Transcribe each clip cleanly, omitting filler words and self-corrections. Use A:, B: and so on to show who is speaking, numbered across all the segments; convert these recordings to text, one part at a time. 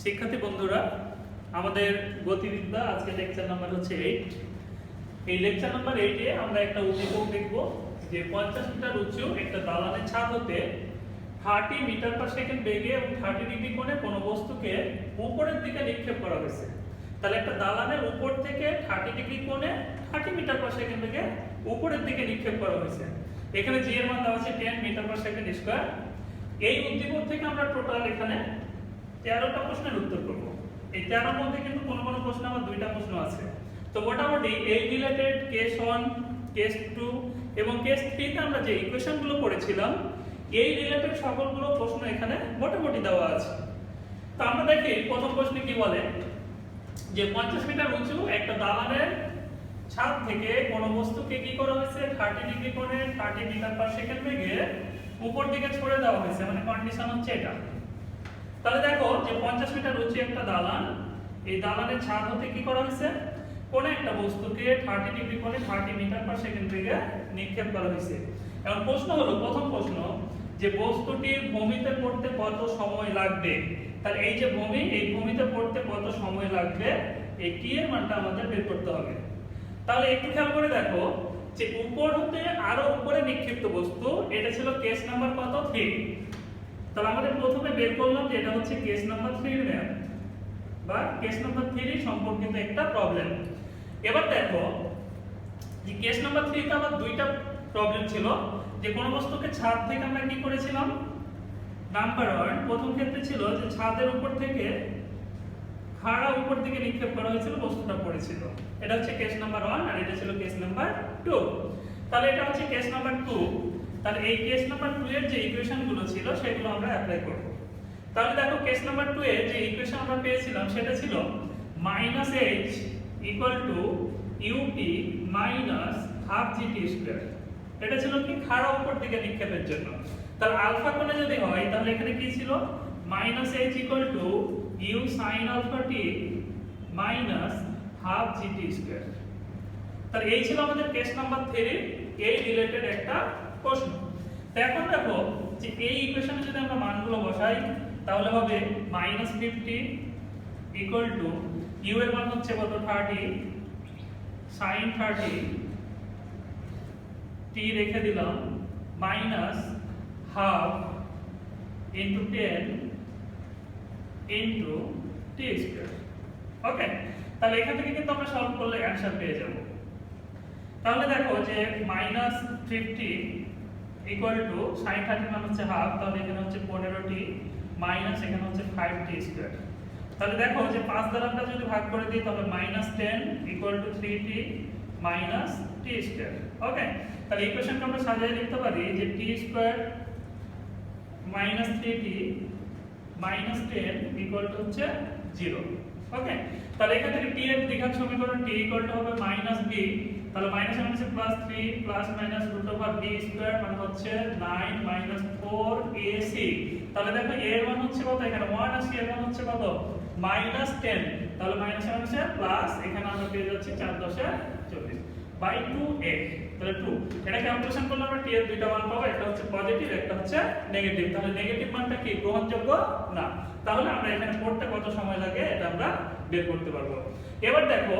A: শিক্ষার্থী বন্ধুরা, আমাদের গতিবিদ্যা আজকে লেকচার নাম্বার হচ্ছে 8। এই লেকচার নাম্বার 8 এ আমরা একটা উদ্দীপক দেখব যে 50 মিটার উঁচু একটা দালানের ছাদ হতে 30 মিটার পার সেকেন্ড বেগে এবং 30 ডিগ্রি কোণে কোনো বস্তুকে উপরের দিকে নিক্ষেপ করা হয়েছে। তাহলে একটা দালানের উপর থেকে 30 ডিগ্রি কোণে 30 মিটার পার সেকেন্ড বেগে উপরের দিকে নিক্ষেপ করা হয়েছে। এখানে জি এর মান দেওয়া আছে 10 মিটার পার সেকেন্ড স্কয়ার। এই উদ্দীপক থেকে আমরা টোটাল এখানে 13টা প্রশ্নের উত্তর করব। এই 13 এর মধ্যে কিন্তু কোন কোন প্রশ্ন আমার দুইটা প্রশ্ন আছে। তো মোটামুটি এই রিলেটেড কেস 1, কেস 2 এবং কেস 3 তে আমরা যে ইকুয়েশনগুলো পড়েছিলাম এই রিলেটেড সকলগুলো প্রশ্ন এখানে মোটামুটি দেওয়া আছে। তো আমরা দেখি প্রথম প্রশ্নে কি বলে যে 50 মিটার উঁচু একটা দালানের ছাদ থেকে কোন বস্তুকে কি করা হয়েছে 30 ডিগ্রি কোণে 30 মিটার পার সেকেন্ড বেগে উপর দিকে ছড়ে দেওয়া হয়েছে, মানে কন্ডিশন হচ্ছে এটা। তাহলে দেখো যে 50 মিটার উঁচু একটা দালান, এই দালানের ছাদ হতে কি করা হয়েছে কোন একটা বস্তুকে 30 ডিগ্রি কোণে 30 মিটার পার সেকেন্ড বেগে নিক্ষেপ করা হয়েছে। এখন প্রশ্ন হলো, প্রথম প্রশ্ন যে বস্তুটির ভূমিতে পড়তে কত সময় লাগবে। তাহলে এই যে ভূমি, এই ভূমিতে পড়তে কত সময় লাগবে এই টি এর মানটা আমাদের বের করতে হবে। তাহলে একটু খেয়াল করে দেখো যে উপর হতে আরো উপরে নিক্ষিপ্ত বস্তু, এটা ছিল কেস নাম্বার কত 3। তাহলে আমাদের প্রথমে বের করলাম যে এটা হচ্ছে কেস নাম্বার 3 এর ম্যাথ বা কেস নাম্বার 3 সম্পর্কিত একটা প্রবলেম। এবার দেখো যে কেস নাম্বার 3 তে আবার দুইটা প্রবলেম ছিল যে কোন বস্তুকে ছাদ থেকে আমরা কি করেছিলাম। নাম্বার 1 প্রথম ক্ষেত্রে ছিল যে ছাদের উপর থেকে খাড়া উপর দিকে নিক্ষেপ করা হয়েছিল, বস্তুটা পড়েছিল। এটা হচ্ছে কেস নাম্বার 1 আর এটা ছিল কেস নাম্বার 2। তাহলে এটা হচ্ছে কেস নাম্বার 2। তাহলে এই কেস নাম্বার 2 এর যে ইকুয়েশন গুলো ছিল সেগুলো আমরা অ্যাপ্লাই করব। তাহলে দেখো কেস নাম্বার 2 এর যে ইকুয়েশন আমরা পেয়েছিলাম সেটা ছিল -h ut ½ gt²। এটা ছিল কি খাড়া উপর দিকে নিক্ষেপের জন্য। তাহলে আলফা কোণে যদি হয় তাহলে এখানে কি ছিল -h u sin alpha t ½ gt²। তাহলে এই ছিল আমাদের কেস নাম্বার 3 এই রিলেটেড একটা প্রশ্ন। তো এখন দেখো যে এই ইকুয়েশনে যদি আমরা মানগুলো বসাই তাহলে হবে -50 u এর মান হচ্ছে কত 30 sin 30 t রেখে দিলাম -½ into 10 into t²। ওকে, তাহলে এখান থেকে কিন্তু আমরা সলভ করলে অ্যানসার পেয়ে যাব। তাহলে দেখো যে -50 sin 30 মান হচ্ছে হাফ, তাহলে এখানে হচ্ছে 15t মাইনাস এখানে হচ্ছে 5t²। তাহলে দেখো যে 5 দ্বারা আমরা যদি ভাগ করে দিই তাহলে -10 3t t²। ওকে, তাহলে ইকুয়েশনটা আমরা সাজিয়ে লিখতে পারি যে t² -3t -10 হচ্ছে 0। ওকে, তাহলে এখান থেকে t এর দ্বিঘাত সমীকরণ t হবে -b। তাহলে মাইনাস মানে হচ্ছে +3 প্লাস মাইনাস √b² মানে হচ্ছে 9 4ac। তাহলে দেখো a এর মান হচ্ছে কত, এখানে 1 আছে, এর মান হচ্ছে কত -10। তাহলে মাইনাস মানে হচ্ছে প্লাস, এখানে আমরা পেয়ে যাচ্ছি 4 × 10 = 40 বাই 2a। তাহলে 2 এটা ক্যালকুলেশন করলে আমরা t এর দুইটা মান পাবো, একটা হচ্ছে পজিটিভ একটা হচ্ছে নেগেটিভ। তাহলে নেগেটিভ মানটা কি গ্রহণযোগ্য না। তাহলে আমরা এখানে পড়তে কত সময় লাগে এটা আমরা বের করতে পারবো। এবার দেখো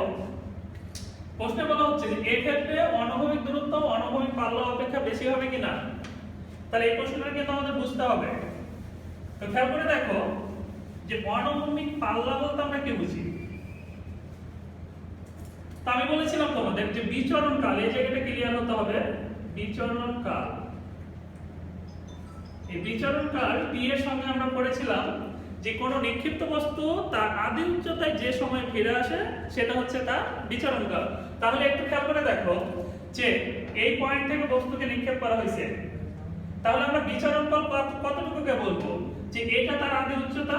A: প্রশ্নে বলা হচ্ছে যে এই ক্ষেত্রে অনুভূমিক দূরত্ব অনুভূমিক পাল্লা অপেক্ষা বেশি হবে কিনা। তাহলে এই প্রশ্নটা কিন্তু আমাদের বুঝতে হবে। তো খেয়াল করে দেখো যে অনুভূমিক পাল্লা বলতে আমরা কি বুঝি। তো আমি বলেছিলাম তোমাদের যে বিচরণ কাল, এই জায়গাটা ক্লিয়ার হতে হবে। বিচরণ কাল, এই বিচরণ কাল t এর সঙ্গে আমরা পড়েছিলাম যে কোন নিক্ষিপ্ত বস্তু তার আদি উচ্চতায় যে সময় ফিরে আসে সেটা হচ্ছে তার বিচরণ কাল। তাহলে একটু খেয়াল করে দেখো যে এই পয়েন্ট থেকে বস্তুকে নিক্ষেপ করা হয়েছে, তাহলে আমরা বিচরণ কাল কতটুকুকে বলবো যে এটা তার আদি উচ্চতা।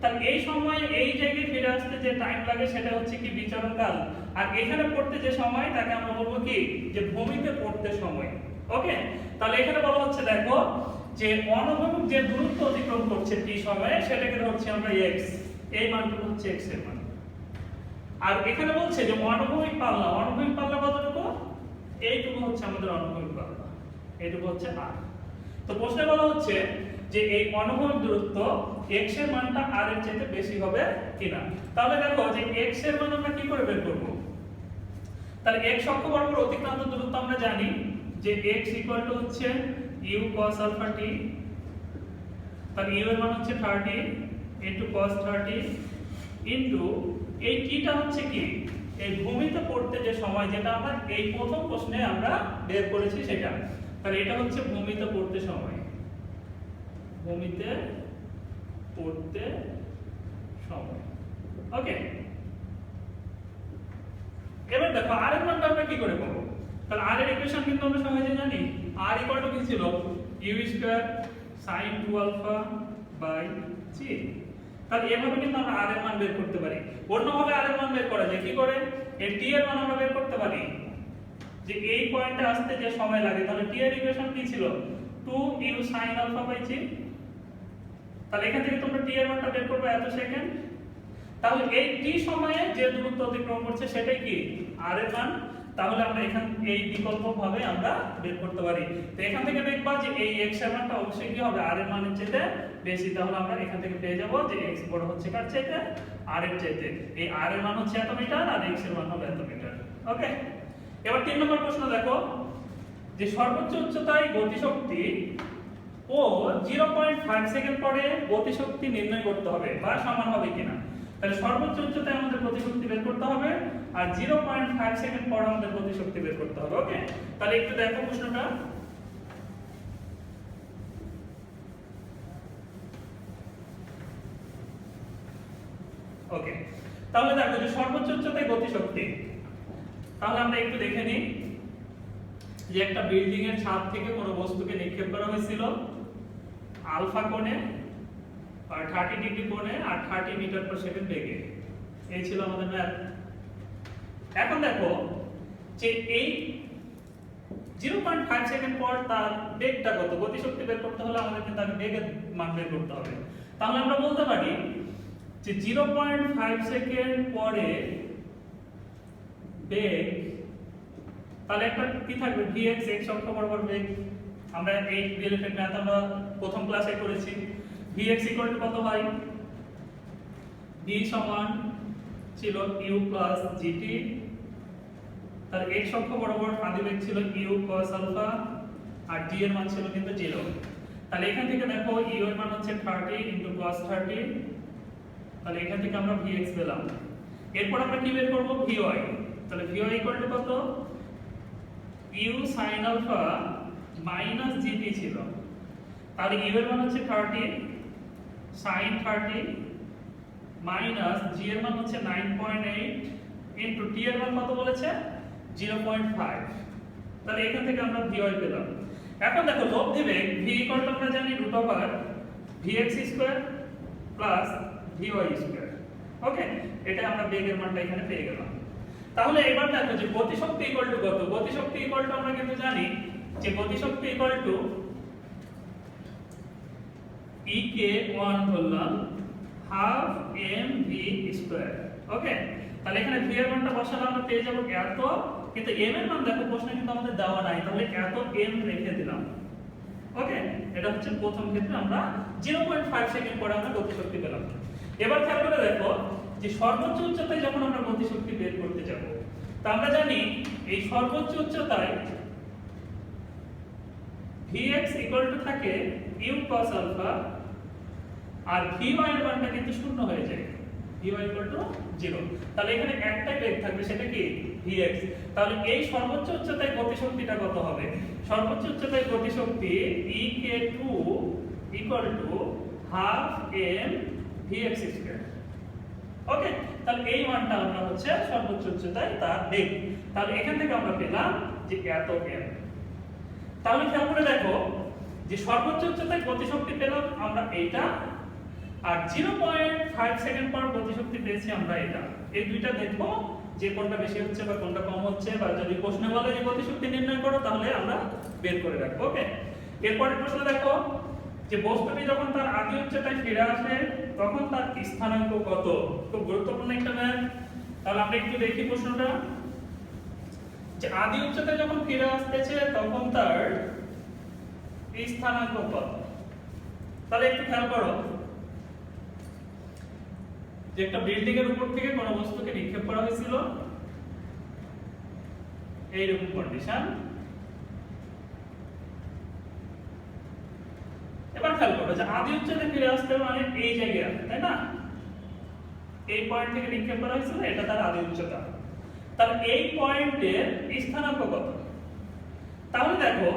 A: তাহলে এই সময় এই জায়গায় ফিরে আসতে যে টাইম লাগে সেটা হচ্ছে কি বিচরণ কাল। আর এখানে পড়তে যে সময় তাকে আমরা বলবো কি যে ভূমিতে পড়তে সময়। ওকে, তাহলে এখানে বলা হচ্ছে দেখো যে অনুভূমিক যে দূরত্ব অতিক্রম করছে t সময়ে সেটাকে ধরছি আমরা x, এই মানটুকু হচ্ছে x এর মান। আর এখানে বলছে যে অনুভূমিক পাল্লা কতটুকু, এইটুকু হচ্ছে আমাদের অনুভূমিক পাল্লা, এইটুকু হচ্ছে r। তো প্রশ্নে বলা হচ্ছে যে এই অনুভূমিক দূরত্ব x এর মানটা r এর চাইতে বেশি হবে কিনা। তাহলে দেখো যে x এর মান আমরা কি করে বের করব, তাহলে x অক্ষ বরাবর অতিক্রান্ত দূরত্ব আমরা জানি যে x হচ্ছে u cos alpha t, তাহলে u এর মান হচ্ছে 30 into cos 30 into এই tটা হচ্ছে কি এই ভূমিতে পড়তে যে সময়, যেটা আমরা এই প্রথম প্রশ্নে আমরা বের করেছি সেটা। তাহলে এটা হচ্ছে ভূমিতে পড়তে সময়, ভূমিতে পড়তে সময়। ওকে, এবার দেখো r এর মানটা আমরা কি করে পাবো। তাহলে r এর ইকুয়েশন কিন্তু আমরা সহজে জানি, r কি ছিল u square sin 2 alpha by g। তাহলে এভাবে কিন্তু আমরা r এর মান বের করতে পারি। অন্যভাবে r এর মান বের করা যায় কি করে, এই t এর মান আমরা বের করতে পারি যে এই পয়েন্টে আসতে যে সময় লাগে। তাহলে t এর ইকুয়েশন কি ছিল 2u sin alpha by g। তাহলে এখান থেকে তোমরা t এর মানটা বের করবে এত সেকেন্ড। তাহলে এই t সময়ে যে দূরত্ব অতিক্রম করছে সেটাই কি r এর মান। তাহলে আমরা এখান এই বিকল্প ভাবে আমরা বের করতে পারি। তো এখান থেকে দেখবা যে এই x এর মানটা অবশ্যই কি হবে r এর মানের চেয়ে বেশি। তাহলে আমরা এখান থেকে পেয়ে যাব যে x বড় হচ্ছে কার চাইতে, r এর চাইতে। এই r এর মান হচ্ছে এত মিটার আর x এর মান হবে এত মিটার। ওকে, এবার 3 নম্বর প্রশ্ন দেখো যে সর্বোচ্চ উচ্চতায় গতিশক্তি ও 0.5 সেকেন্ড পরে গতিশক্তি নির্ণয় করতে হবে বা সমান হবে কিনা। তাহলে সর্বোচ্চ উচ্চতায় আমাদের গতিশক্তি বের করতে হবে আর 0.5 সেকেন্ড পর আমাদের গতিশক্তি বের করতে হবে। ওকে, তাহলে একটু দেখো প্রশ্নটা। ওকে, তাহলে দেখো যে সর্বোচ্চ উচ্চতায় গতিশক্তি, তাহলে আমরা একটু দেখে নিই যে একটা বিল্ডিং এর ছাদ থেকে কোনো বস্তুকে নিক্ষেপ করা হয়েছিল আলফা কোণে আর 30 ডিগ্রি কোণে আর 30 মিটার পার সেকেন্ড বেগে। এই ছিল আমাদের ম্যাথ। এখন দেখো যে এই 0.5 সেকেন্ড পর তার বেগটা কত, গতিশক্তি বের করতে হলে আমাদেরকে তার বেগের মান বের করতে হবে। তাহলে আমরা বলতে পারি যে 0.5 সেকেন্ড পরে বেগ, তাহলে একটা কি থাকবে vx x অক্ষ বরাবর বেগ। আমরা এই রিলেটেড ম্যাথ আমরা প্রথম ক্লাসে করেছি। vx কত হয়, v সমান ছিল u প্লাস gt, তার x অক্ষ বরাবর আদি বেগ ছিল u cos আলফা আর g এর মান ছিল কিন্তু 0। তাহলে এখান থেকে দেখো u এর মান হচ্ছে 30 cos 30, তাহলে এখান থেকে আমরা vx পেলাম। এরপর আমরা কি বের করব vy। তাহলে vy কত, u sin alpha minus gt ছিল, তাহলে u এর মান হচ্ছে 30 sin 30 মাইনাস g এর মান হচ্ছে 9.8 ইনটু t এর মান কত বলেছে 0.5। তাহলে এখান থেকে আমরা vy পেলাম। এখন দেখো লব্ধি বেগ v আমরা জানি √vx square plus vy square. Okay, এটা আমরা বেগের মানটা এখানে পেয়ে গেলাম। তাহলে এবার দেখো যে গতিশক্তি কত, গতিশক্তি আমরা কিন্তু জানি যে গতিশক্তি ek1 ধরলাম হাফ mv স্কয়ার। ওকে, তাহলে এখানে v এর মানটা বসালে আমরা পেয়ে যাব এত, কিন্তু m এর মান দেখো প্রশ্নে কিন্তু আমাদের দেওয়া নাই, তাহলে এত m রেখে দিলাম। ওকে, এটা হচ্ছে প্রথম ক্ষেত্রে আমরা 0.5 সেকেন্ড পরে আমরা গতিশক্তি পেলাম। এবার খেয়াল করে দেখো যে সর্বোচ্চ উচ্চতায় যখন আমরা গতিশক্তি বের করতে যাব, তা আমরা জানি এই সর্বোচ্চ উচ্চতায় vx থাকে u cos আলফা আর vy এর মানটা কিন্তু শূন্য হয়ে যায়, vy 0। তাহলে এখানে একটাই বেগ থাকবে, সেটা কি vx। তাহলে এই সর্বোচ্চ উচ্চতায় গতিশক্তিটা কত হবে, সর্বোচ্চ উচ্চতায় গতিশক্তি ek2 half m vx square. Okay, তাহলে এই মানটা আমরা হচ্ছে সর্বোচ্চ উচ্চতায় তার বেগ। তাহলে এখান থেকে আমরা পেলাম যে এত m। তাহলে খেয়াল করে দেখো যে সর্বোচ্চ উচ্চতায় গতিশক্তি পেলাম আমরা এইটা, আর 0.5 সেকেন্ড পর গতিশক্তি পেয়েছি আমরা এটা। এই দুইটা দেখবো যে কোনটা বেশি হচ্ছে বা কোনটা কম হচ্ছে, বা যদি প্রশ্নে বলে যে গতিশক্তি নির্ণয় করো তাহলে আমরা বের করে রাখবো। ওকে, এরপরের প্রশ্ন দেখো যে বস্তুটি যখন তার আদি উচ্চতায় ফিরে আসে তখন তার স্থানাঙ্ক কত। খুব গুরুত্বপূর্ণ একটা ম্যাথ। তাহলে আমরা একটু দেখি প্রশ্নটা যে আদি উচ্চতায় যখন ফিরে আসতেছে তখন তার স্থানাঙ্ক কত। তাহলে একটু খেয়াল করো যে একটা বিল্ডিং এর উপর থেকে কোনো বস্তুকে নিক্ষেপ করা হয়েছিল, এইরকম কন্ডিশন। এবার খেয়াল করো যে আদি উচ্চতায় ফিরে আসতে মানে এই জায়গায়, তাই না? এই পয়েন্ট থেকে নিক্ষেপ করা হয়েছিল, এটা তার আদি উচ্চতা। তাহলে এই পয়েন্টের স্থানাঙ্ক কত? তাহলে দেখো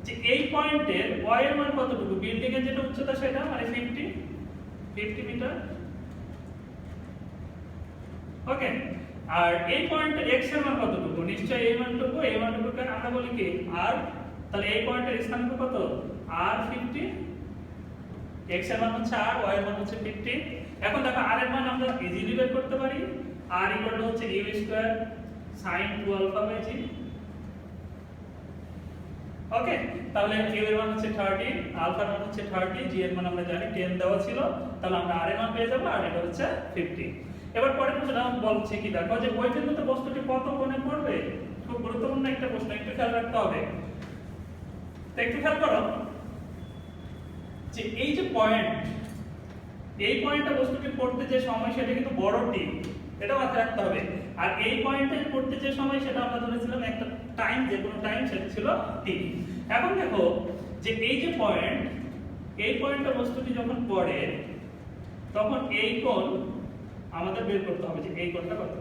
A: যে এই পয়েন্টের y এর মান কতটুকু? বিল্ডিং এর যেটা উচ্চতা সেটা মানে 50 মিটার। ওকে, আর এই পয়েন্টের x এর মান কতটুকু? নিশ্চয়ই এই মানটুকুকে আমরা বলি কি r। তাহলে এই পয়েন্টের স্থানাঙ্ক কত? r 50। x এর মান হচ্ছে r, y এর মান হচ্ছে 50। এখন দেখো r এর মান আমরা ইজিলি বের করতে পারি। r হচ্ছে u স্কয়ার sin 2α/g। ওকে, তাহলে u এর মান হচ্ছে 30, আলফা এর মান হচ্ছে 30, g এর মান আমরা জানি 10 দেওয়া ছিল, তাহলে আমরা r এর মান পেয়ে যাব, আর এটা হচ্ছে 50। এবার পরের প্রশ্নটা বলছে কি, দেখো যে ওই বিন্দুতে বস্তুটি কত কোণে পড়বে। খুব গুরুত্বপূর্ণ একটা প্রশ্ন, একটু খেয়াল রাখতে হবে। তো একটু খেয়াল করো যে এই যে পয়েন্ট, এই পয়েন্টে বস্তুটি পড়তে যে সময় সেটা কিন্তু বড় টি, এটা মাথায় রাখতে হবে। আর এই পয়েন্টে পড়তে যে সময় সেটা আমরা ধরেছিলাম একটা টাইম, যে কোনো টাইম, সেটা ছিল টি। এখন দেখো যে এই যে পয়েন্ট, এই পয়েন্টে বস্তুটি যখন পড়ে তখন এই কোণ আমাদের বের করতে হবে যে এই কোণটা কত।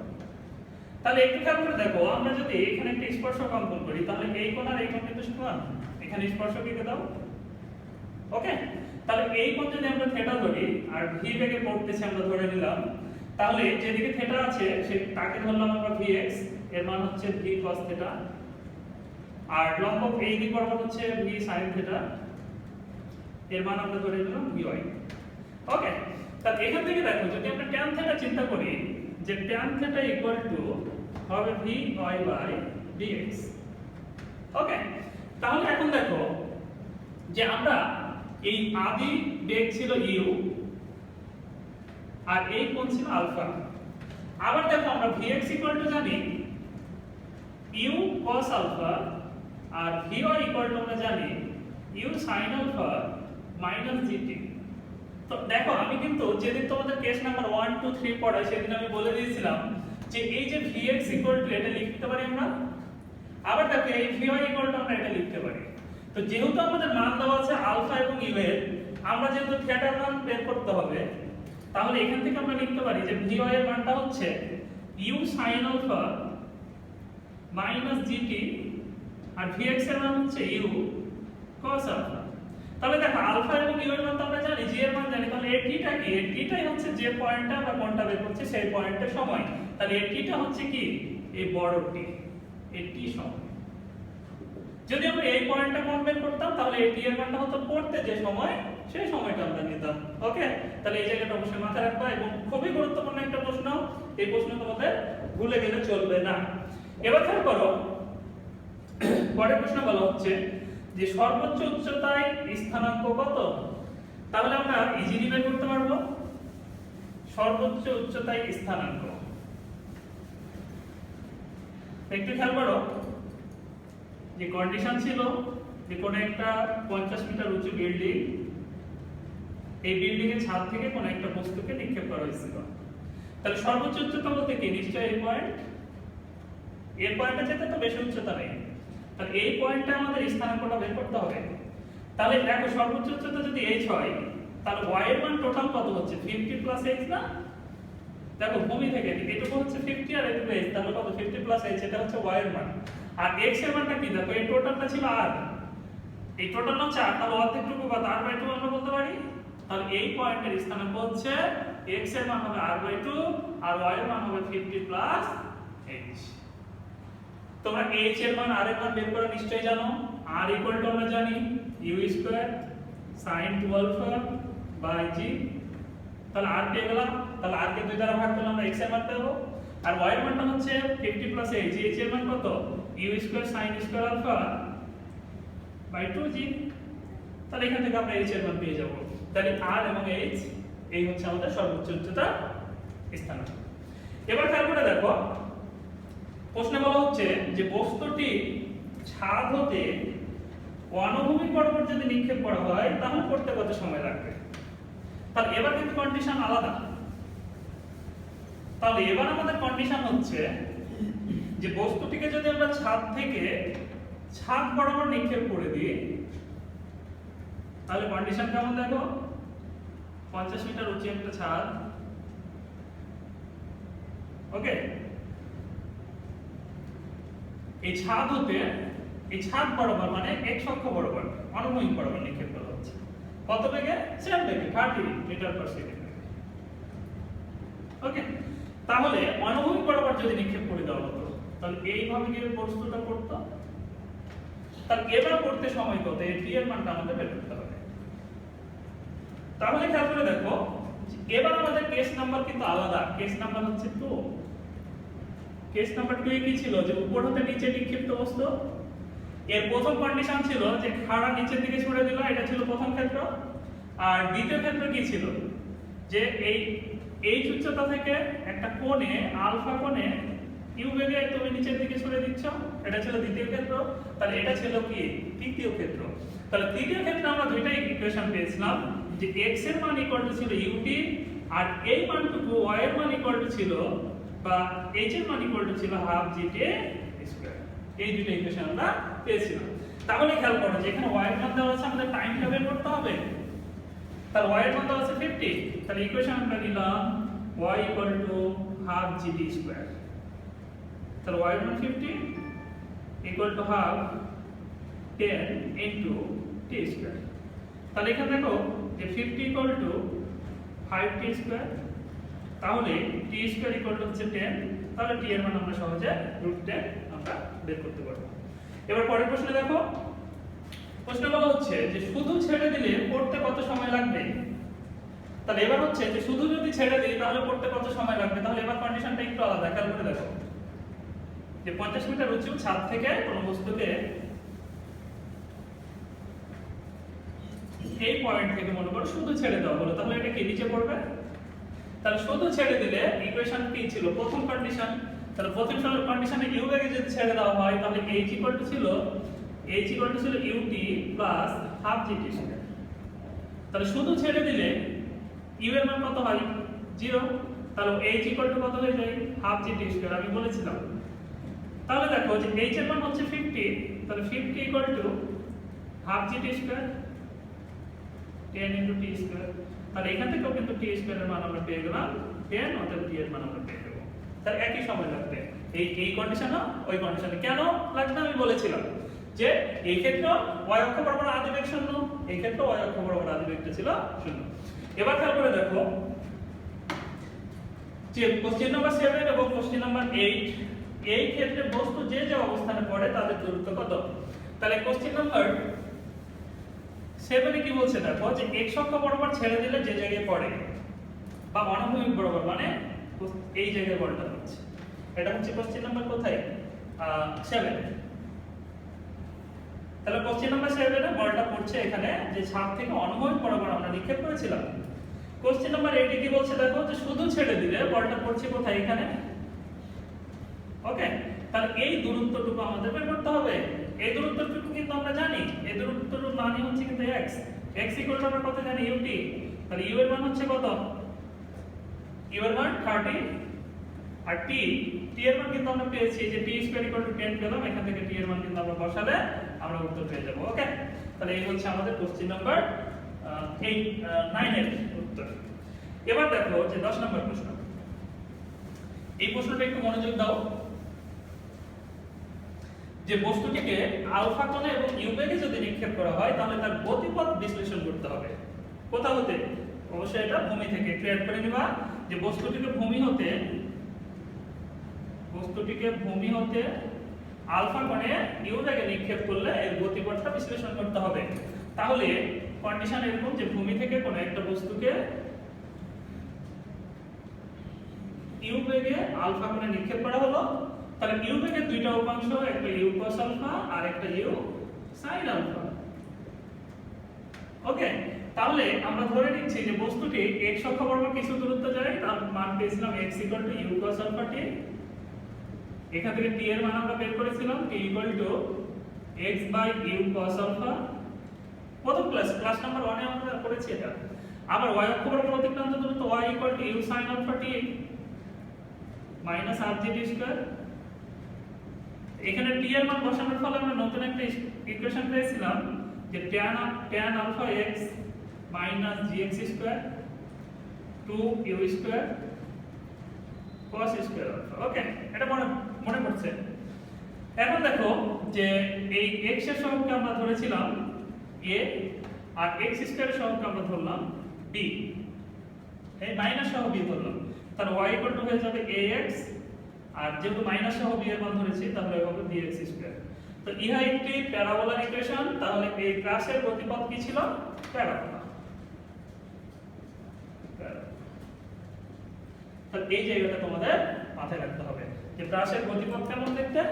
A: তাহলে একটু খেয়াল করে দেখো, আমরা যদি এখানে একটা স্পর্শক অঙ্কন করি তাহলে এই কোণ আর এই কোণ কিন্তু সমান। এখানে স্পর্শক এঁকে দাও। ওকে, তাহলে এই কোণ যদি আমরা থিটা ধরি আর ভি বেগে পড়তেছে আমরা ধরে নিলাম, তাহলে যেদিকে থিটা আছে সে তাকে ধরলাম আমরা vx, এর মান হচ্ছে v cos থিটা, আর লম্ব এই দিক বরাবর হচ্ছে v sin থিটা, এর মান আমরা ধরে নিলাম vy। ওকে, তাহলে এখান থেকে দেখো যদি আমরা tan থিটা চিন্তা করি যে tan থিটা ইকুয়াল টু হবে vy বাই dx। ওকে, তাহলে এখন দেখো যে আমরা এই আদি বেগ ছিল u আর এই কোণ ছিল আলফা। আবার দেখো আমরা vx ইকুয়াল টু জানি u cos আলফা, আর vy ইকুয়াল টু আমরা জানি u sin alpha minus gt। তো দেখো আমি কিন্তু যেদিন তোমাদের কেস নাম্বার 1 2 3 পড়াই সেদিন আমি বলে দিয়েছিলাম যে এই যে vx ইকুয়াল টু এটা লিখতে পারি আমরা, আবার দেখো এই vy ইকুয়াল টু আমরা এটা লিখতে পারি। তো যেহেতু আমাদের মান দেওয়া আছে আলফা এবং ইউ এর, আমরা যেহেতু থিটার মান বের করতে হবে, তাহলে এখান থেকে আমরা লিখতে পারি যে vy এর মানটা হচ্ছে u sin alpha minus gt, আর vx এর মান হচ্ছে u cos আলফা। তাহলে দেখো আলফা এবং ইউ এর মান তো আমরা জানি, জি এর মান জানি, তাহলে এই টিটা কি? এই টিটাই হচ্ছে যে পয়েন্টটা আমরা কোণটা বের করছি সেই পয়েন্টের সময়। তাহলে এই টিটা হচ্ছে কি? এই বড় টি, এই টি সময়। যদি আমরা এই পয়েন্টটা কোণ বের করতাম তাহলে এই টি এর মানটা হতো পড়তে যে সময়, সেই সময়টা আমরা নিতাম। ওকে, তাহলে এই জায়গাটা অবশ্যই মাথায় রাখবা, এবং খুবই গুরুত্বপূর্ণ একটা প্রশ্ন, এই প্রশ্ন তোমাদের ভুলে গেলে চলবে না। এবার খেয়াল করো পরের প্রশ্ন বলা হচ্ছে যে সর্বোচ্চ উচ্চতায় স্থানাঙ্ক কত। তাহলে আমরা ইজিলি বের করতে পারবো সর্বোচ্চ উচ্চতায় স্থানাঙ্ক। একটু খেয়াল করো যে কন্ডিশন ছিল যে কোন একটা 50 মিটার উঁচু বিল্ডিং, এই বিল্ডিং এর ছাদ থেকে কোন একটা বস্তুকে নিক্ষেপ করা হয়েছিল। তাহলে সর্বোচ্চ উচ্চতা বলতে কি? নিশ্চয়ই এই পয়েন্ট, এই পয়েন্টের চাইতে তো বেশি উচ্চতা নেই। তাহলে এই পয়েন্টে আমাদের স্থানাঙ্কটা বের করতে হবে। তাহলে দেখো সর্বোচ্চ উচ্চতা যদি h হয় তাহলে y এর মান টোটাল কত হচ্ছে? 50 প্লাস h না? দেখো ভূমি থেকে এটুকু হচ্ছে 50 আর এটুকু h, তাহলে কত? 50 প্লাস h, এটা হচ্ছে y এর মান। আর x এর মানটা কি? দেখো এই টোটালটা ছিল r, এই টোটালটা হচ্ছে r, তাহলে অর্ধেকটুকু কত? r/2 আমরা বলতে পারি। তাহলে এই পয়েন্টের স্থানাঙ্ক হচ্ছে x এর মান হবে r/2 আর y এর মান হবে 50 প্লাস h। তোমরা h এর মান r এর মান বের করা নিশ্চয়ই জানো। r ইকুয়াল টু আমরা জানি u square sin 2α by g। তাহলে r পেয়ে গেলাম, তাহলে r কে 2 দ্বারা ভাগ করলে আমরা x এর মান পাবো, আর y এর মানটা হচ্ছে 50 প্লাস h। h এর মান কত? u square sin square alpha by 2g। তাহলে এখান থেকে আমরা h এর মান পেয়ে যাব। তাহলে r এবং h এই হচ্ছে আমাদের সর্বোচ্চ উচ্চতা স্থানাঙ্ক। এবার খেয়াল করে দেখো প্রশ্নে বলা হচ্ছে যে বস্তুটি ছাদ হতে অনুভূমিক বরাবর যদি নিক্ষেপ করা হয় তাহলে করতে কত সময় লাগবে। তাহলে এবার কিন্তু কন্ডিশন আলাদা। তাহলে এবার আমাদের কন্ডিশন হচ্ছে যে বস্তুটিকে যদি আমরা ছাদ থেকে ছাদ বরাবর নিক্ষেপ করে দিই তাহলে কন্ডিশন কেমন দেখো, 50 মিটার উঁচু একটা ছাদ, ওকে, এই ছাদ হতে এই ছাদ বরাবর মানে x অক্ষ বরাবর অনুভূমিক বরাবর নিক্ষেপ করা হচ্ছে কত বেগে, সেম বেগে 30 মিটার পার সেকেন্ড। ওকে, তাহলে অনুভূমিক বরাবর যদি নিক্ষেপ করে দেওয়া হতো তাহলে এইভাবে কি বস্তুটা পড়তো, তাহলে এবার পড়তে সময় কত, এই টি এর মানটা আমাদের বের করতে হবে। তাহলে খেয়াল করে দেখো এবার আমাদের কেস নাম্বার কিন্তু আলাদা, কেস নাম্বার হচ্ছে 2। কেস নাম্বার 2 এ কি ছিল যে উপর হতে নিচে নিক্ষিপ্ত বস্তু, এর প্রথম কন্ডিশন ছিল যে খাড়া নিচের দিকে সরে দিল, এটা ছিল প্রথম ক্ষেত্র। আর দ্বিতীয় ক্ষেত্র কি ছিল যে এই উচ্চতা থেকে একটা কোণে আলফা কোণে ইউ বেগে তুমি নিচের দিকে সরে দিচ্ছ, এটা ছিল দ্বিতীয় ক্ষেত্র। তাহলে এটা ছিল কি তৃতীয় ক্ষেত্র। তাহলে তৃতীয় ক্ষেত্রে আমরা দুইটা ইকুয়েশন পেয়েছিলাম যে x এর মান ইকুয়াল টু ছিল ut আর এই মানটুকু y এর মান ইকুয়াল টু ছিল বা h এর মান ইকুয়াল টু ছিল হাফ gta স্কয়ার। এই দুটো ইকুয়েশন আমরা পেয়েছিলাম। তাহলে খেয়াল করো যে এখানে y এর মান দেওয়া আছে, আমাদের টাইমটা বের করতে হবে। তাহলে y এর মান দেওয়া আছে 50, তাহলে ইকুয়েশন আমরা নিলাম y equal to half gt square. তাহলে y এর মান 50 equal to half 10 into t square. তাহলে এখানে দেখো যে 50 ইকুয়াল টু 5t স্কয়ার, তাহলে t স্কয়ার ইকুয়াল টু হচ্ছে 10। তাহলে t এর মান আমরা সহজে √10 আমরা বের করতে পারবো। এবার পরের প্রশ্নে দেখো, প্রশ্ন বলা হচ্ছে যে শুধু ছেড়ে দিলে পড়তে কত সময় লাগবে। তাহলে এবার হচ্ছে যে শুধু যদি ছেড়ে দিই তাহলে পড়তে কত সময় লাগবে। তাহলে এবার কন্ডিশনটা একটু আলাদা, খেয়াল করে দেখো যে 50 মিটার উঁচু ছাদ থেকে কোনো বস্তুকে এই পয়েন্ট থেকে মনে করো শুধু ছেড়ে দেওয়া হলো, তাহলে এটা কি নিচে পড়বে। তাহলে শুধু ছেড়ে দিলে ইকুয়েশন কি ছিল, প্রথম কন্ডিশন। তাহলে প্রথম কন্ডিশনে ইউ বেগে যদি ছেড়ে দেওয়া হয় তাহলে h ইকুয়াল টু ছিল ut plus half gt square. তাহলে শুধু ছেড়ে দিলে ইউ এর মান কত হয় 0, তাহলে h ইকুয়াল টু কত হয়ে যায় হাফ gt স্কয়ার, আমি বলেছিলাম। তাহলে দেখো যে h এর মান হচ্ছে 50, তাহলে 50 equal to half gt square 10 into t square. তাহলে এখান থেকেও কিন্তু t স্কয়ার এর মান আমরা পেয়ে গেলাম 10, অতএব t এর মান আমরা পেয়ে যাব। তাহলে একই সময় লাগবে এই কন্ডিশনে ওই কন্ডিশনে। কেন লাগবে আমি বলেছিলাম যে এই ক্ষেত্রে y অক্ষ বরাবর আদিবেগ 0, এই ক্ষেত্রে y অক্ষ বরাবর আদিবেগটা ছিল 0। এবার খেয়াল করে দেখো যে কোশ্চেন নাম্বার 7 এবং কোশ্চেন নাম্বার 8 এই ক্ষেত্রে বস্তু যে যে অবস্থানে পড়ে তাদের দূরত্ব কত। তাহলে কোশ্চেন নাম্বার 7 এ কি বলছে দেখো যে x অক্ষ বরাবর ছেড়ে দিলে যে জায়গায় পড়ে বা অনুভূমিক বরাবর মানে এই জায়গায় বলটা হচ্ছে, এটা হচ্ছে কোশ্চেন নাম্বার কোথায় 7। তাহলে কোশ্চেন নাম্বার 7 এ বলটা পড়ছে এখানে যে ছাদ থেকে অনুভূমিক বরাবর আমরা নিক্ষেপ করেছিলাম। কোশ্চেন নাম্বার 8 এ কি বলছে দেখো যে শুধু ছেড়ে দিলে বলটা পড়ছে কোথায়, এখানে। ওকে, তাহলে এই দূরত্বটুকু আমাদের বের করতে হবে। এই দূরত্বটুকু কিন্তু আমরা জানি, এই দূরত্বটুকুর মানই হচ্ছে কিন্তু x ইকুয়াল টু আমরা কত জানি ut। তাহলে u এর মান হচ্ছে কত, u এর মান 30 আর t এর মান কিন্তু আমরা পেয়েছি যে t স্কয়ার ইকুয়াল টু 10 পেলাম, এখান থেকে t এর মান কিন্তু আমরা বসালে আমরা উত্তর পেয়ে যাব। ওকে, তাহলে এই হচ্ছে আমাদের কোশ্চেন নাম্বার 9 এর উত্তর। এবার দেখো যে 10 নম্বর প্রশ্ন। এই প্রশ্নটা একটু মনোযোগ দাও যে বস্তুটিকে আলফা কোণে এবং ইউ বেগে যদি নিক্ষেপ করা হয় তাহলে তার গতিপথ বিশ্লেষণ করতে হবে। কোথা হতে, অবশ্যই এটা ভূমি থেকে। ক্লিয়ার করে নিবা যে বস্তুটিকে ভূমি হতে আলফা কোণে ইউ বেগে নিক্ষেপ করলে এর গতিপথটা বিশ্লেষণ করতে হবে। তাহলে কন্ডিশন এরকম যে ভূমি থেকে কোনো একটা বস্তুকে ইউ বেগে আলফা কোণে নিক্ষেপ করা হলো, তাহলে ইউ বেগের দুইটা উপাংশ, একটা ইউ cos আলফা আর একটা ইউ sin আলফা। ওকে, তাহলে আমরা ধরে নিচ্ছি যে বস্তুটি x অক্ষ বরাবর কিছু দূরত্ব যায়, তার মান পেয়েছিলাম x U cos alpha t। এখান থেকে t এর মান আমরা বের করেছিলাম t x by u cos alpha, প্রথম ক্লাস নাম্বার 1 এ আমরা করেছি এটা। আবার y অক্ষ বরাবর অতিক্রান্ত দূরত্ব y u sin alpha t minus rgt square. এখানে t এর মান বসানোর ফলে আমরা নতুন একটা ইকুয়েশন পেয়েছিলাম যে tan alpha x minus gx square 2u square cos square alpha. Okay, এটা মনে পড়ছে। এখন দেখো যে এই x এর সহগকে আমরা ধরেছিলাম a আর x স্কয়ার এর সহগকে আমরা ধরলাম b, এই মাইনাস সহ b ধরলাম, তাহলে y হয়ে যাবে ax, আর যেহেতু মাইনাস সহ b এর মান ধরেছি তাহলে হবে bx স্কয়ার। তো ইহা একটি প্যারাবোলার ইকুয়েশন, তাহলে এই ক্রাসের গতিপথ কি ছিল? প্যারাবোলা। তাহলে এই জায়গাটা তোমাদের মাথায় রাখতে হবে যে ক্রাসের গতিপথ কেমন দেখতে?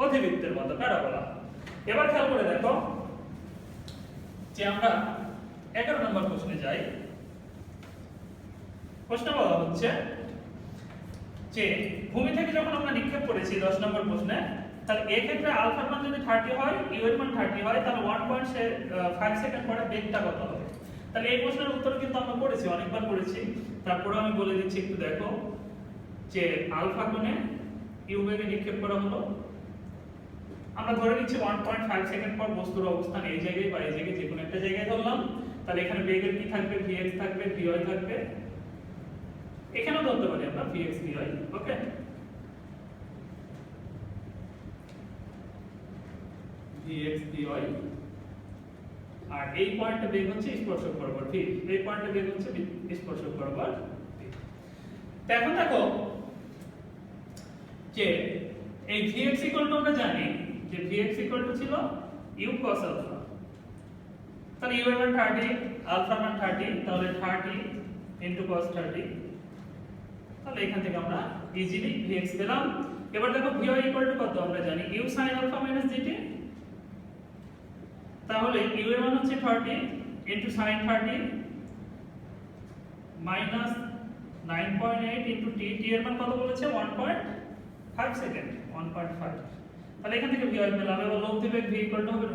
A: অধিবৃত্তের মতো, প্যারাবোলা। এবার খেয়াল করে দেখো যে আমরা 11 নম্বর প্রশ্নে যাই। প্রশ্ন বলা হচ্ছে যে ভূমি থেকে যখন আমরা নিক্ষেপ করেছি 10 নম্বর প্রশ্নে, তাহলে এই ক্ষেত্রে আলফার মান যদি 30 হয়, ইউ এর মান 30 হয়, তাহলে 1.5 সেকেন্ড পরে বেগটা কত হবে? তাহলে এই প্রশ্নের উত্তর কিন্তু আমরা করেছি, অনেকবার করেছি। তারপরে আমি বলে দিচ্ছি, একটু দেখো যে আলফা কোণে ইউ বেগে নিক্ষেপ করা হলো। আমরা ধরে নিচ্ছি 1.5 সেকেন্ড পর বস্তুর অবস্থান এই জায়গায় বা এই জায়গায় যে কোনো একটা জায়গায় ধরলাম। তাহলে এখানে বেগের কি থাকবে? vx থাকবে, vy থাকবে, এখানেও ধরতে পারি আমরা vx vy। ওকে, vx vy, আর এই পয়েন্টে বেগ হচ্ছে স্পর্শক বরাবর v, এই পয়েন্টে বেগ হচ্ছে স্পর্শক বরাবর v। তো এখন দেখো যে এই vx আমরা জানি যে vx ছিল u cos আলফা, তাহলে u এর মান 30, আলফা মান 30, তাহলে 30 into cos 30, তাহলে এখান থেকে আমরা ইজিলি vx পেলাম। এবার দেখো vy কত? আমরা জানি u sin alpha minus gt, তাহলে u এর মান হচ্ছে 30 into sin 30 minus 9.8 into t, t এর মান কত বলেছে? 1.5 সেকেন্ড, 1.5। তাহলে এখান থেকে vy পেলাম। এবার লব্ধি বেগ v হবে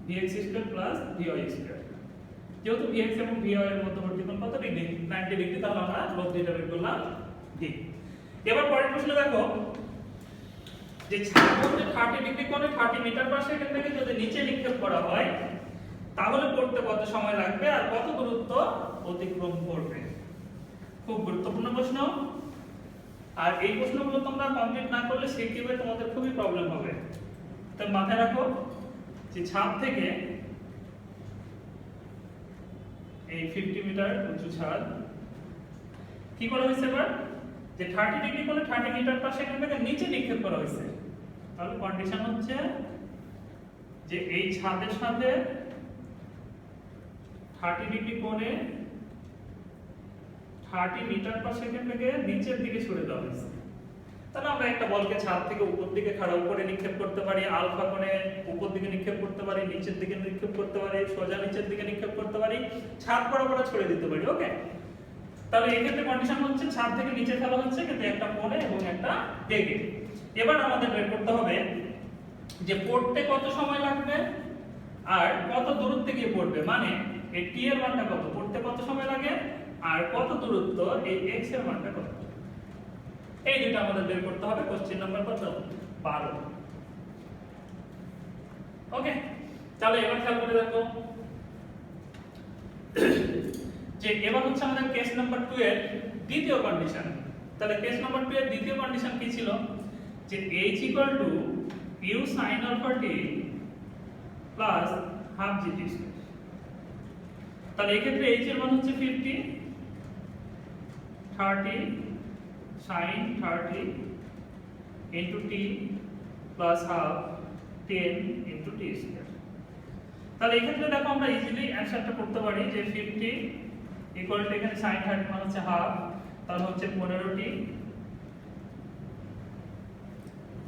A: √vx square plus vy square. যেহেতু vx এবং vy এর মধ্যবর্তী কোণ কত ডিগ্রি? 90 ডিগ্রি, তাহলে আমরা লব্ধিটা বের করলাম d। এবার পরের প্রশ্ন দেখো যে ছাদ হতে 30 ডিগ্রি কোণে 30 মিটার পার সেকেন্ড থেকে যদি নিচে নিক্ষেপ করা হয় তাহলে পড়তে কত সময় লাগবে আর কত দূরত্ব অতিক্রম করবে? খুব গুরুত্বপূর্ণ প্রশ্ন। আর এই প্রশ্নগুলো তোমরা কমপ্লিট না করলে সিকিউবে তোমাদের খুবই প্রবলেম হবে। তো মাথায় রাখো যে ছাদ থেকে এই 50 মিটার উঁচু ছাদ কি করা হয়েছে? এবার যে 30 ডিগ্রি কোণে 30 মিটার পার সেকেন্ড থেকে নিচে নিক্ষেপ করা হয়েছে, তাহলে কন্ডিশন হচ্ছে যে এই ছাদের সাথে 30 ডিগ্রি কোণে 30 মিটার পার সেকেন্ড থেকে নিচের দিকে সরে দেওয়া হয়েছে। তাহলে আমরা একটা বলকে ছাদ থেকে উপর দিকে খাড়া উপরে নিক্ষেপ করতে পারি, আলফা কোণে উপর দিকে নিক্ষেপ করতে পারি, নিচের দিকে নিক্ষেপ করতে পারি, সোজা নিচের দিকে নিক্ষেপ করতে পারি, ছাদ বরাবর ছড়ে দিতে পারি। ওকে, তাহলে এই ক্ষেত্রে কন্ডিশন হচ্ছে ছাদ থেকে নিচে ফেলা হচ্ছে কিন্তু একটা কোণে এবং একটা বেগে। এবার আমাদের বের করতে হবে যে পড়তে কত সময় লাগবে আর কত দূরত্বে গিয়ে পড়বে, মানে এই t এর মানটা কত, পড়তে কত সময় লাগে আর কত দূরত্ব, এই x এর মানটা কত, এই দুটো আমাদের বের করতে হবে। কোশ্চেন নাম্বার কত? 12। ওকে, তাহলে এবার খেয়াল করে দেখো যে এবার হচ্ছে আমাদের কেস নাম্বার 2 এর দ্বিতীয় কন্ডিশন। তাহলে কেস নাম্বার 2 এর দ্বিতীয় কন্ডিশন কি ছিল? যে h u sin alpha t plus half gt square। তাহলে এই ক্ষেত্রে h এর মান হচ্ছে 50, 30 sin 30 into t plus half 10 into t square। তাহলে এই ক্ষেত্রে দেখো আমরা ইজিলি অ্যানসারটা করতে পারি যে 50 ইকুয়াল টু এখানে sin 30 মানে হচ্ছে হাফ, তাহলে হচ্ছে 15t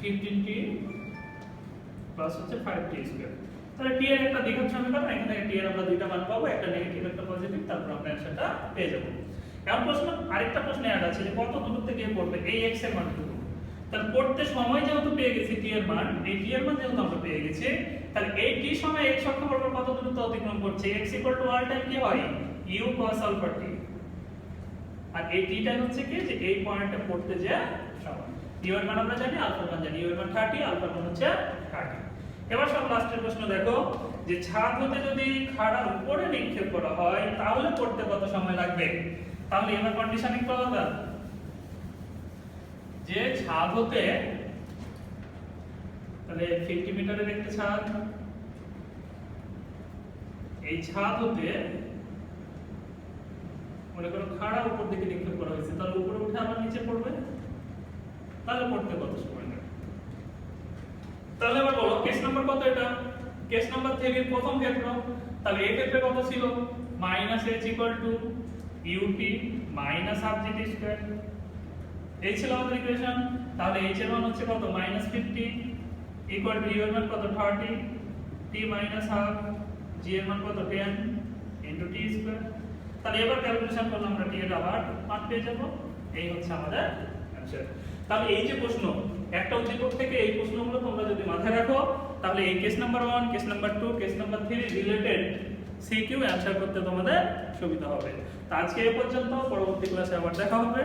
A: 15t প্লাস হচ্ছে 5t স্কয়ার। তাহলে t এর একটা দ্বিঘাত সমীকরণ, এখানে t এর আমরা দুইটা মান পাবো, একটা নেগেটিভ একটা পজিটিভ, তারপর আমরা অ্যানসারটা পেয়ে যাব। এখন প্রশ্ন আরেকটা প্রশ্ন অ্যাড আছে যে কত দূরত্বে গিয়ে পড়বে এই x এর মানটুকু। তাহলে পড়তে সময় যেহেতু পেয়ে গেছি টি এর মান, এই টি এর মান যেহেতু আমরা পেয়ে গেছি, তাহলে এই টি সময় x অক্ষ বরাবর কত দূরত্ব অতিক্রম করছে? x r টাইম কি হয় u cos আলফা t। আর এই টিটা হচ্ছে কি যে এই পয়েন্টে পড়তে যা সময়। u এর মান আমরা জানি, আলফার মান জানি। u এর মান 30, আলফার মান হচ্ছে 30। এবার সব লাস্টের প্রশ্ন দেখো যে ছাদ হতে যদি খাড়ার উপরে নিক্ষেপ করা হয় তাহলে পড়তে কত সময় লাগবে? তাহলে এবার কন্ডিশন একটু আলাদা, যে ছাদ হতে, তাহলে 50 মিটারের একটা ছাদ, এই ছাদ হতে মনে করো খাড়া উপর দিকে নিক্ষেপ করা হয়েছে, তাহলে উপরে উঠে আবার নিচে পড়বে, তাহলে পড়তে কত সময় লাগবে? তাহলে এবার বলো কেস নাম্বার কত এটা? কেস নাম্বার 3 এর প্রথম ক্ষেত্র। তাহলে এই ক্ষেত্রে কত ছিল? -h ut half gt square. এই ছিল আমাদের ইকুয়েশন। তাহলে h এর মান হচ্ছে কত? -50 u এর মান কত? 30 t half, g এর মান কত? 10 t স্কয়ার। তাহলে এবার ক্যালকুলেশন করলে আমরা t এর আবার মান পেয়ে যাব। এই হচ্ছে আমাদের অ্যানসার। তাহলে এই যে প্রশ্ন, একটা উদ্দীপক থেকে এই প্রশ্নগুলো তোমরা যদি মাথায় রাখো, তাহলে এই case number 1, case number 2, case number 3 related CQ answer করতে তোমাদের সুবিধা হবে। তো আজকে এই পর্যন্ত, পরবর্তী ক্লাসে আবার দেখা হবে।